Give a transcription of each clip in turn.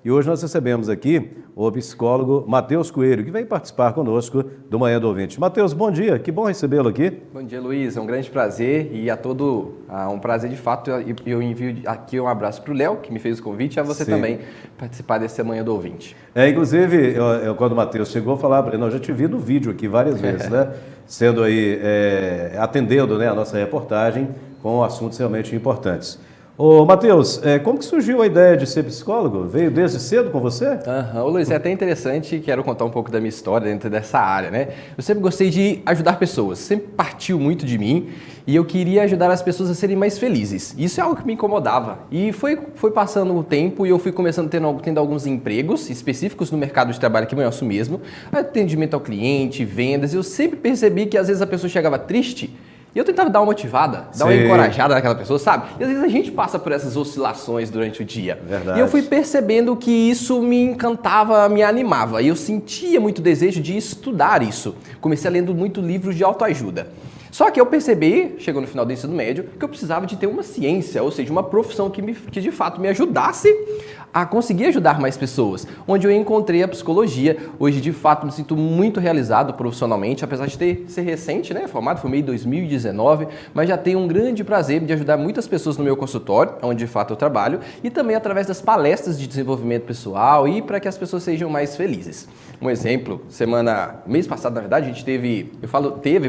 E hoje nós recebemos aqui o psicólogo Matheus Coelho, que vem participar conosco do Manhã do Ouvinte. Matheus, bom dia, que bom recebê-lo aqui. Bom dia, Luiz, é um grande prazer e um prazer de fato. Eu envio aqui um abraço para o Léo, que me fez o convite, e a você também participar desse Manhã do Ouvinte. Inclusive, quando o Matheus chegou, falava para ele, eu já te vi no vídeo aqui várias vezes, né? Sendo aí, atendendo, né, a nossa reportagem com assuntos realmente importantes. Ô, Matheus, como que surgiu a ideia de ser psicólogo? Veio desde cedo com você? Ô, Luiz, é até interessante, quero contar um pouco da minha história dentro dessa área, né? Eu sempre gostei de ajudar pessoas, sempre partiu muito de mim e eu queria ajudar as pessoas a serem mais felizes. Isso é algo que me incomodava. E foi passando o tempo e eu fui começando tendo alguns empregos específicos no mercado de trabalho que eu faço mesmo, atendimento ao cliente, vendas, e eu sempre percebi que às vezes a pessoa chegava triste. E eu tentava dar uma motivada, dar uma encorajada naquela pessoa, sabe? E às vezes a gente passa por essas oscilações durante o dia. Verdade. E eu fui percebendo que isso me encantava, me animava. E eu sentia muito desejo de estudar isso. Comecei lendo muito livros de autoajuda. Só que eu percebi, chegou no final do ensino médio, que eu precisava de ter uma ciência, ou seja, uma profissão que de fato me ajudasse a conseguir ajudar mais pessoas, onde eu encontrei a psicologia. Hoje, de fato, me sinto muito realizado profissionalmente, apesar de ser recente, né? Formei em 2019, mas já tenho um grande prazer de ajudar muitas pessoas no meu consultório, onde de fato eu trabalho, e também através das palestras de desenvolvimento pessoal e para que as pessoas sejam mais felizes. Um exemplo, mês passado, na verdade, a gente teve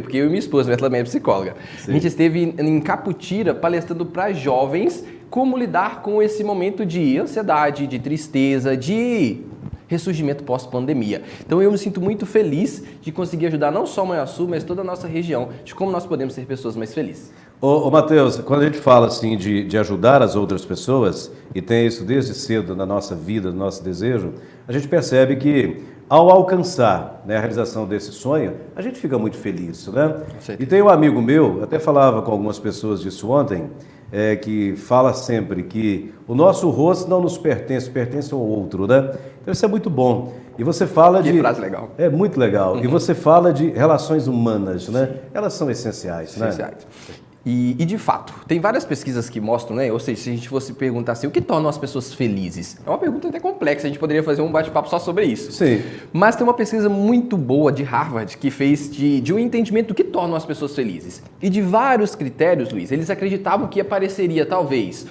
porque eu e minha esposa, ela também é psicóloga. Sim. A gente esteve em Caputira palestrando para jovens como lidar com esse momento de ansiedade, de tristeza, de ressurgimento pós-pandemia. Então eu me sinto muito feliz de conseguir ajudar não só Manhuaçu, mas toda a nossa região, de como nós podemos ser pessoas mais felizes. Ô Matheus, quando a gente fala assim de ajudar as outras pessoas, e tem isso desde cedo na nossa vida, no nosso desejo, a gente percebe que ao alcançar, né, a realização desse sonho, a gente fica muito feliz, né? E tem um amigo meu, até falava com algumas pessoas disso ontem, que fala sempre que o nosso rosto não nos pertence, pertence ao outro, né? Então isso é muito bom. E você fala que frase legal. É muito legal. E você fala de relações humanas, né? Elas são essenciais, né? E de fato, tem várias pesquisas que mostram, né? Ou seja, se a gente fosse perguntar assim, o que torna as pessoas felizes? É uma pergunta até complexa, a gente poderia fazer um bate-papo só sobre isso. Sim. Mas tem uma pesquisa muito boa de Harvard que fez de um entendimento do que torna as pessoas felizes. E de vários critérios, Luiz, eles acreditavam que apareceria talvez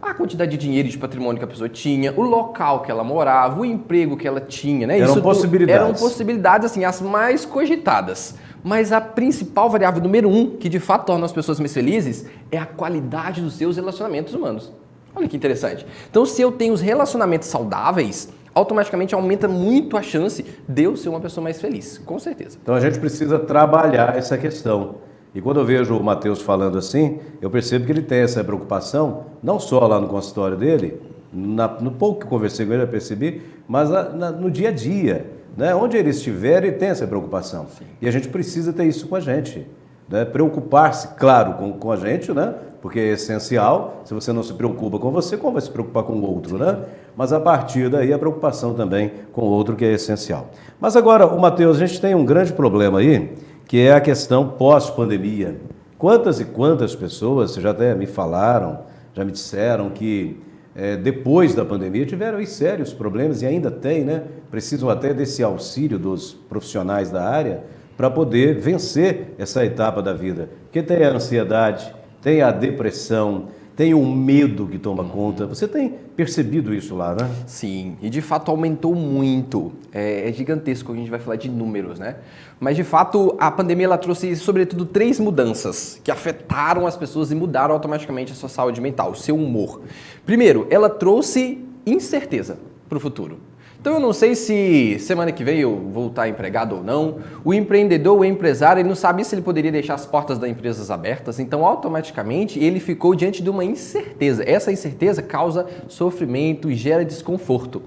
a quantidade de dinheiro e de patrimônio que a pessoa tinha, o local que ela morava, o emprego que ela tinha, né? Eram possibilidades. Eram possibilidades, assim, as mais cogitadas. Mas a principal variável número 1, que de fato torna as pessoas mais felizes, é a qualidade dos seus relacionamentos humanos. Olha que interessante. Então, se eu tenho os relacionamentos saudáveis, automaticamente aumenta muito a chance de eu ser uma pessoa mais feliz, com certeza. Então, a gente precisa trabalhar essa questão. E quando eu vejo o Matheus falando assim, eu percebo que ele tem essa preocupação, não só lá no consultório dele, no pouco que eu conversei com ele, eu percebi, mas no dia a dia. Né? Onde ele estiver, ele tem essa preocupação. Sim. E a gente precisa ter isso com a gente. Né? Preocupar-se, claro, com a gente, né? Porque é essencial. Se você não se preocupa com você, como vai se preocupar com o outro? Né? Mas a partir daí, a preocupação também com o outro, que é essencial. Mas agora, o Matheus, a gente tem um grande problema aí, que é a questão pós-pandemia. Quantas e quantas pessoas, já até me falaram, já me disseram que depois da pandemia tiveram aí sérios problemas e ainda tem, né? Precisam até desse auxílio dos profissionais da área para poder vencer essa etapa da vida. Porque tem a ansiedade, tem a depressão, tem o medo que toma conta. Você tem percebido isso lá, né? Sim, e de fato aumentou muito. É gigantesco, a gente vai falar de números, né? Mas de fato a pandemia ela trouxe sobretudo 3 mudanças que afetaram as pessoas e mudaram automaticamente a sua saúde mental, o seu humor. Primeiro, ela trouxe incerteza para o futuro. Então eu não sei se semana que vem eu vou estar empregado ou não. O empreendedor, o empresário, ele não sabia se ele poderia deixar as portas das empresas abertas, então automaticamente ele ficou diante de uma incerteza. Essa incerteza causa sofrimento e gera desconforto.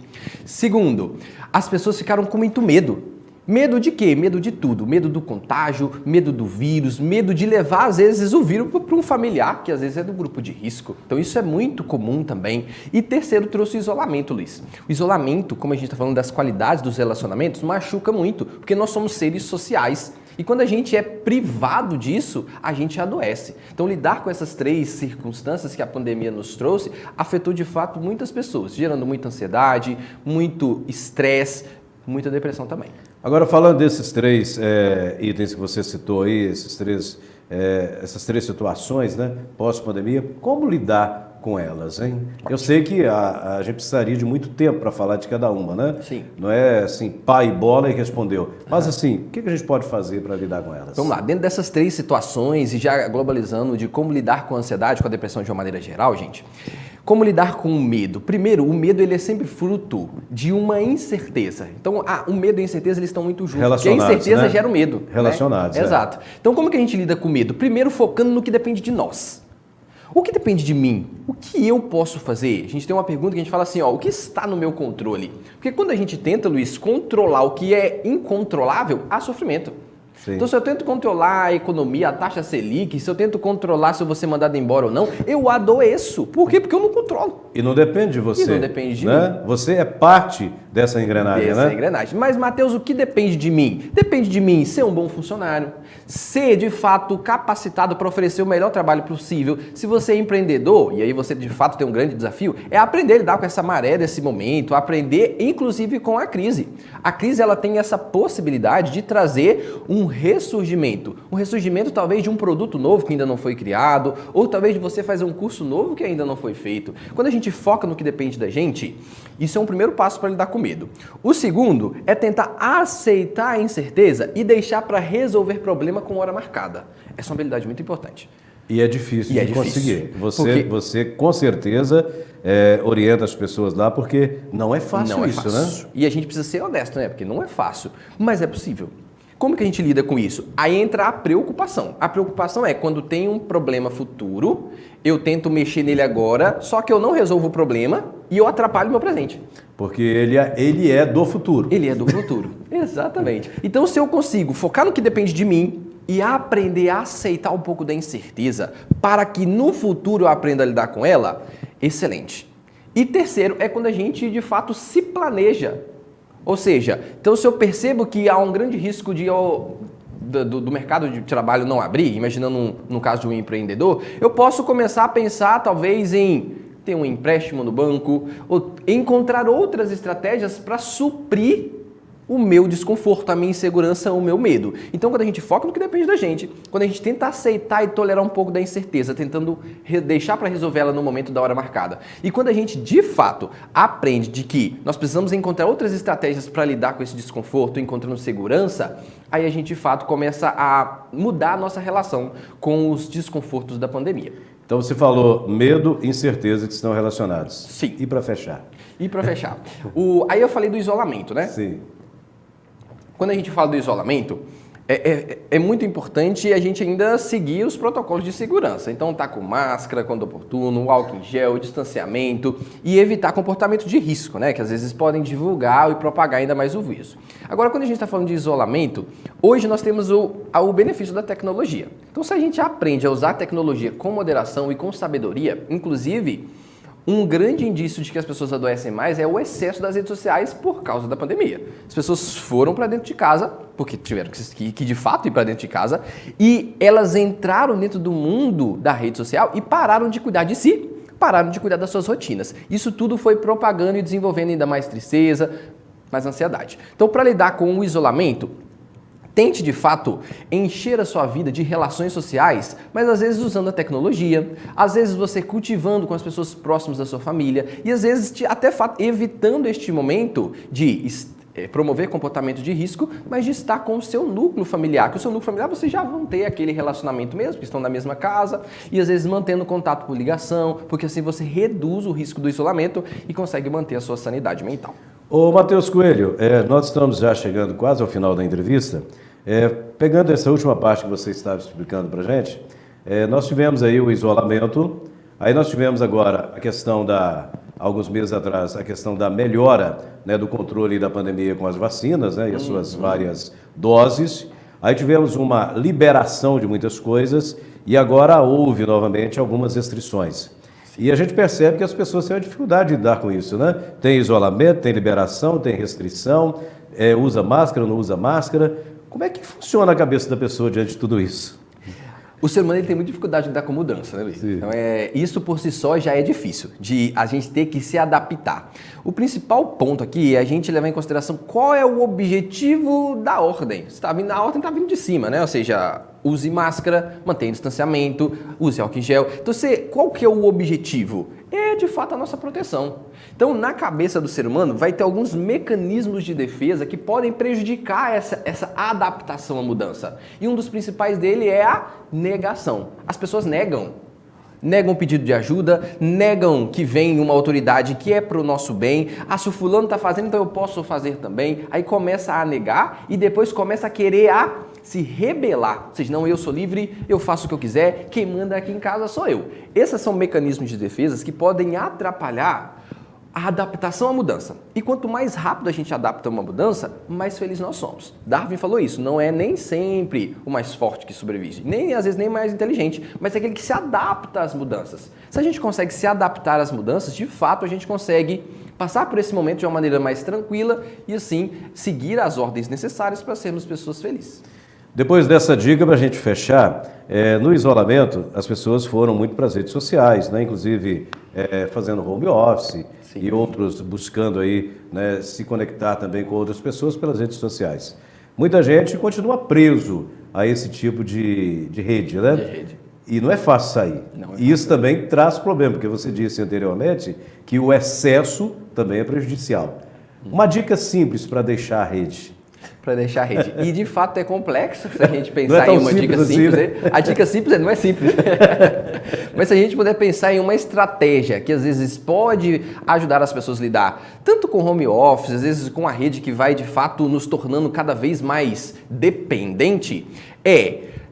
Segundo, as pessoas ficaram com muito medo. Medo de quê? Medo de tudo. Medo do contágio, medo do vírus, medo de levar, às vezes, o vírus para um familiar, que às vezes é do grupo de risco. Então isso é muito comum também. E terceiro, trouxe o isolamento, Luiz. O isolamento, como a gente está falando das qualidades dos relacionamentos, machuca muito, porque nós somos seres sociais. E quando a gente é privado disso, a gente adoece. Então, lidar com essas 3 circunstâncias que a pandemia nos trouxe afetou de fato muitas pessoas, gerando muita ansiedade, muito estresse, muita depressão também. Agora, falando desses 3 itens que você citou aí, essas 3 situações, né, pós-pandemia, como lidar com elas, hein? Eu sei que a gente precisaria de muito tempo para falar de cada uma, né? Sim. Não é assim, pá e bola e respondeu. Mas assim, o que a gente pode fazer para lidar com elas? Vamos lá, dentro dessas 3 situações e já globalizando de como lidar com a ansiedade, com a depressão de uma maneira geral, gente, como lidar com o medo? Primeiro, o medo ele é sempre fruto de uma incerteza. Então, o medo e a incerteza eles estão muito juntos. Porque a incerteza, né, gera o medo. Relacionados. Né? Exato. Então, como que a gente lida com o medo? Primeiro, focando no que depende de nós. O que depende de mim? O que eu posso fazer? A gente tem uma pergunta que a gente fala assim, ó, o que está no meu controle? Porque quando a gente tenta, Luiz, controlar o que é incontrolável, há sofrimento. Sim. Então, se eu tento controlar a economia, a taxa Selic, se eu tento controlar se eu vou ser mandado embora ou não, eu adoeço. Por quê? Porque eu não controlo. E não depende de você. E não depende de mim. Você é parte dessa engrenagem, Dessa engrenagem. Mas, Matheus, o que depende de mim? Depende de mim ser um bom funcionário, ser, de fato, capacitado para oferecer o melhor trabalho possível. Se você é empreendedor, e aí você, de fato, tem um grande desafio, é aprender a lidar com essa maré desse momento, aprender, inclusive, com a crise. A crise, ela tem essa possibilidade de trazer um ressurgimento. Um ressurgimento, talvez, de um produto novo que ainda não foi criado, ou talvez de você fazer um curso novo que ainda não foi feito. Quando a gente foca no que depende da gente, isso é um primeiro passo para lidar com medo. O segundo é tentar aceitar a incerteza e deixar para resolver problema com hora marcada. Essa é uma habilidade muito importante. E é difícil de conseguir. Você com certeza orienta as pessoas lá, porque não é fácil isso, né? E a gente precisa ser honesto, né? Porque não é fácil, mas é possível. Como que a gente lida com isso? Aí entra a preocupação. A preocupação é quando tem um problema futuro, eu tento mexer nele agora, só que eu não resolvo o problema e eu atrapalho o meu presente. Porque ele é do futuro. Ele é do futuro, exatamente. Então, se eu consigo focar no que depende de mim e aprender a aceitar um pouco da incerteza para que no futuro eu aprenda a lidar com ela, excelente. E terceiro é quando a gente, de fato, se planeja. Ou seja, então se eu percebo que há um grande risco do mercado de trabalho não abrir, imaginando no caso de um empreendedor, eu posso começar a pensar talvez em ter um empréstimo no banco ou encontrar outras estratégias para suprir o meu desconforto, a minha insegurança, o meu medo. Então, quando a gente foca no que depende da gente, quando a gente tenta aceitar e tolerar um pouco da incerteza, tentando deixar para resolver ela no momento da hora marcada, e quando a gente, de fato, aprende de que nós precisamos encontrar outras estratégias para lidar com esse desconforto, encontrando segurança, aí a gente, de fato, começa a mudar a nossa relação com os desconfortos da pandemia. Então, você falou medo e incerteza que estão relacionados. Sim. E para fechar? Aí eu falei do isolamento, né? Sim. Quando a gente fala do isolamento, é muito importante a gente ainda seguir os protocolos de segurança. Então, tá com máscara quando oportuno, álcool em gel, distanciamento e evitar comportamento de risco, né? Que às vezes podem divulgar e propagar ainda mais o vírus. Agora, quando a gente está falando de isolamento, hoje nós temos o benefício da tecnologia. Então, se a gente aprende a usar a tecnologia com moderação e com sabedoria, inclusive, um grande indício de que as pessoas adoecem mais é o excesso das redes sociais por causa da pandemia. As pessoas foram para dentro de casa, porque tiveram que de fato ir para dentro de casa, e elas entraram dentro do mundo da rede social e pararam de cuidar de si, pararam de cuidar das suas rotinas. Isso tudo foi propagando e desenvolvendo ainda mais tristeza, mais ansiedade. Então, para lidar com o isolamento, tente, de fato, encher a sua vida de relações sociais, mas às vezes usando a tecnologia, às vezes você cultivando com as pessoas próximas da sua família e às vezes até evitando este momento de promover comportamento de risco, mas de estar com o seu núcleo familiar, que o seu núcleo familiar vocês já vão ter aquele relacionamento mesmo, que estão na mesma casa e às vezes mantendo contato por ligação, porque assim você reduz o risco do isolamento e consegue manter a sua sanidade mental. Ô Matheus Coelho, nós estamos já chegando quase ao final da entrevista. Pegando essa última parte que você estava explicando para a gente, nós tivemos aí o isolamento, aí nós tivemos agora a questão alguns meses atrás, a questão da melhora, né, do controle da pandemia com as vacinas, né, e as suas várias doses. Aí tivemos uma liberação de muitas coisas e agora houve novamente algumas restrições. E a gente percebe que as pessoas têm uma dificuldade de lidar com isso, né? Tem isolamento, tem liberação, tem restrição, usa máscara, não usa máscara. Como é que funciona a cabeça da pessoa diante de tudo isso? O ser humano ele tem muita dificuldade de lidar com mudança, né, Luiz? Sim. Então, isso por si só já é difícil, de a gente ter que se adaptar. O principal ponto aqui é a gente levar em consideração qual é o objetivo da ordem. A ordem está vindo de cima, né? Ou seja, use máscara, mantenha distanciamento, use álcool em gel. Então, qual que é o objetivo? É, de fato, a nossa proteção. Então, na cabeça do ser humano, vai ter alguns mecanismos de defesa que podem prejudicar essa adaptação à mudança. E um dos principais dele é a negação. As pessoas negam o pedido de ajuda, negam que vem uma autoridade que é para o nosso bem. Ah, se o fulano está fazendo, então eu posso fazer também. Aí começa a negar e depois começa a querer se rebelar. Ou seja, não, eu sou livre, eu faço o que eu quiser, quem manda aqui em casa sou eu. Esses são mecanismos de defesa que podem atrapalhar a adaptação à mudança. E quanto mais rápido a gente adapta a uma mudança, mais feliz nós somos. Darwin falou isso, não é nem sempre o mais forte que sobrevive, nem às vezes nem o mais inteligente, mas é aquele que se adapta às mudanças. Se a gente consegue se adaptar às mudanças, de fato a gente consegue passar por esse momento de uma maneira mais tranquila e assim seguir as ordens necessárias para sermos pessoas felizes. Depois dessa dica, para a gente fechar, no isolamento, as pessoas foram muito para as redes sociais, né? Inclusive fazendo home office. Sim. E outros buscando aí, né, se conectar também com outras pessoas pelas redes sociais. Muita gente continua preso a esse tipo de rede, né? De rede. E não é fácil sair. E isso também traz problema, porque você disse anteriormente que o excesso também é prejudicial. Uma dica simples para deixar a rede. Para deixar a rede. E de fato é complexo se a gente pensar em uma dica simples. Assim, né? A dica simples não é simples. Mas se a gente puder pensar em uma estratégia que às vezes pode ajudar as pessoas a lidar, tanto com home office, às vezes com a rede que vai de fato nos tornando cada vez mais dependente,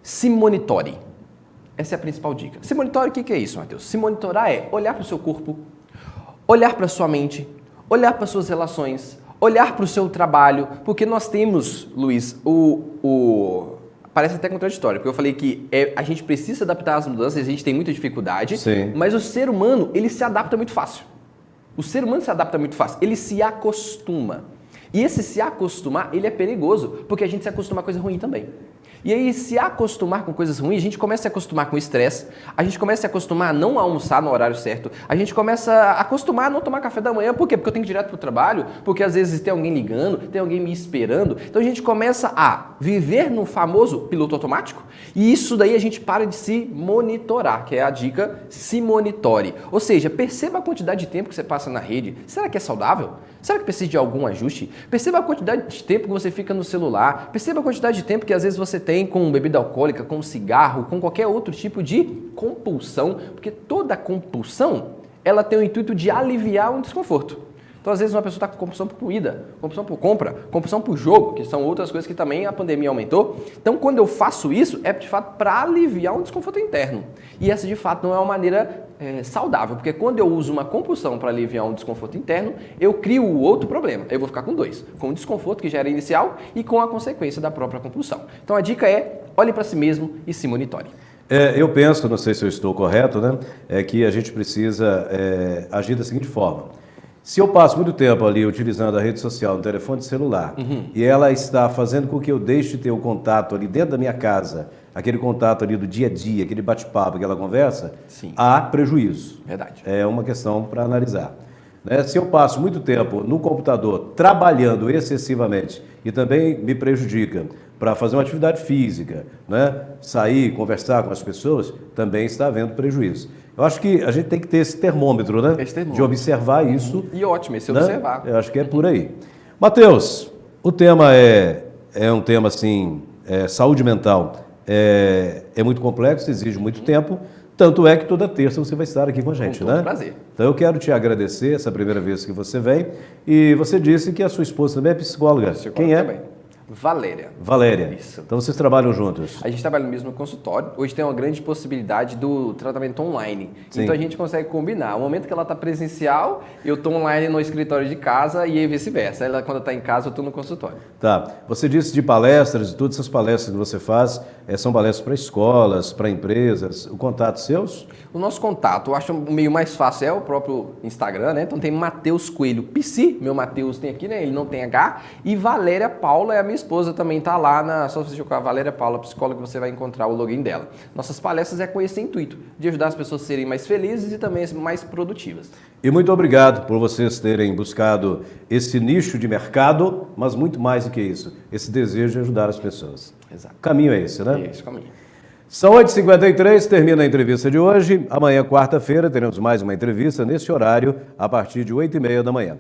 se monitore. Essa é a principal dica. Se monitore, o que é isso, Matheus? Se monitorar é olhar para o seu corpo, olhar para a sua mente, olhar para as suas relações, olhar para o seu trabalho, porque nós temos, Luiz, parece até contraditório, porque eu falei que a gente precisa adaptar às mudanças, a gente tem muita dificuldade, sim, mas o ser humano, ele se adapta muito fácil. O ser humano se adapta muito fácil, ele se acostuma. E esse se acostumar, ele é perigoso, porque a gente se acostuma a coisa ruim também. E aí, se acostumar com coisas ruins, a gente começa a se acostumar com estresse, a gente começa a se acostumar a não almoçar no horário certo, a gente começa a acostumar a não tomar café da manhã. Por quê? Porque eu tenho que ir direto para o trabalho, porque às vezes tem alguém ligando, tem alguém me esperando. Então a gente começa a viver no famoso piloto automático e isso daí a gente para de se monitorar, que é a dica, se monitore. Ou seja, perceba a quantidade de tempo que você passa na rede. Será que é saudável? Será que precisa de algum ajuste? Perceba a quantidade de tempo que você fica no celular, perceba a quantidade de tempo que às vezes você tem com bebida alcoólica, com cigarro, com qualquer outro tipo de compulsão, porque toda compulsão, ela tem o intuito de aliviar um desconforto. Então, às vezes, uma pessoa está com compulsão por comida, compulsão por compra, compulsão por jogo, que são outras coisas que também a pandemia aumentou. Então, quando eu faço isso, é de fato para aliviar um desconforto interno. E essa, de fato, não é uma maneira saudável, porque quando eu uso uma compulsão para aliviar um desconforto interno, eu crio o outro problema. Eu vou ficar com dois, com o desconforto que já era inicial e com a consequência da própria compulsão. Então, a dica é, olhe para si mesmo e se monitore. Eu penso, não sei se eu estou correto, né, que a gente precisa agir da seguinte forma. Se eu passo muito tempo ali utilizando a rede social, no telefone celular, e ela está fazendo com que eu deixe de ter o contato ali dentro da minha casa, aquele contato ali do dia a dia, aquele bate-papo, aquela conversa, sim, há prejuízo. Verdade. É uma questão para analisar. Se eu passo muito tempo no computador trabalhando excessivamente e também me prejudica para fazer uma atividade física, né, sair, conversar com as pessoas, também está havendo prejuízo. Eu acho que a gente tem que ter esse termômetro, né? Esse termômetro. De observar isso. E ótimo, esse né? observar. Eu acho que é por aí. Matheus, o tema é um tema assim, saúde mental. É muito complexo, exige muito tempo. Tanto é que toda terça você vai estar aqui com a gente, né? Prazer. Então eu quero te agradecer essa primeira vez que você vem. E você disse que a sua esposa também é psicóloga. Quem é? Também. Valéria. Valéria. Isso. Então vocês trabalham juntos? A gente trabalha no mesmo consultório. Hoje tem uma grande possibilidade do tratamento online. Sim. Então a gente consegue combinar. O momento que ela está presencial, eu estou online no escritório de casa e vice-versa. Ela, quando está em casa, eu estou no consultório. Tá. Você disse de palestras, e todas essas palestras que você faz, são palestras para escolas, para empresas. O contato seus? O nosso contato, eu acho o meio mais fácil é o próprio Instagram, né? Então tem Matheus Coelho Psi, meu Matheus tem aqui, né? Ele não tem H. E Valéria Paula é a minha esposa, também tá lá só você jogar Valéria Paula, psicóloga, você vai encontrar o login dela. Nossas palestras é com esse intuito, de ajudar as pessoas a serem mais felizes e também mais produtivas. E muito obrigado por vocês terem buscado esse nicho de mercado, mas muito mais do que isso, esse desejo de ajudar as pessoas. Exato. O caminho é esse, né? É esse o caminho. São 8h53, termina a entrevista de hoje. Amanhã, quarta-feira, teremos mais uma entrevista nesse horário, a partir de 8h30 da manhã.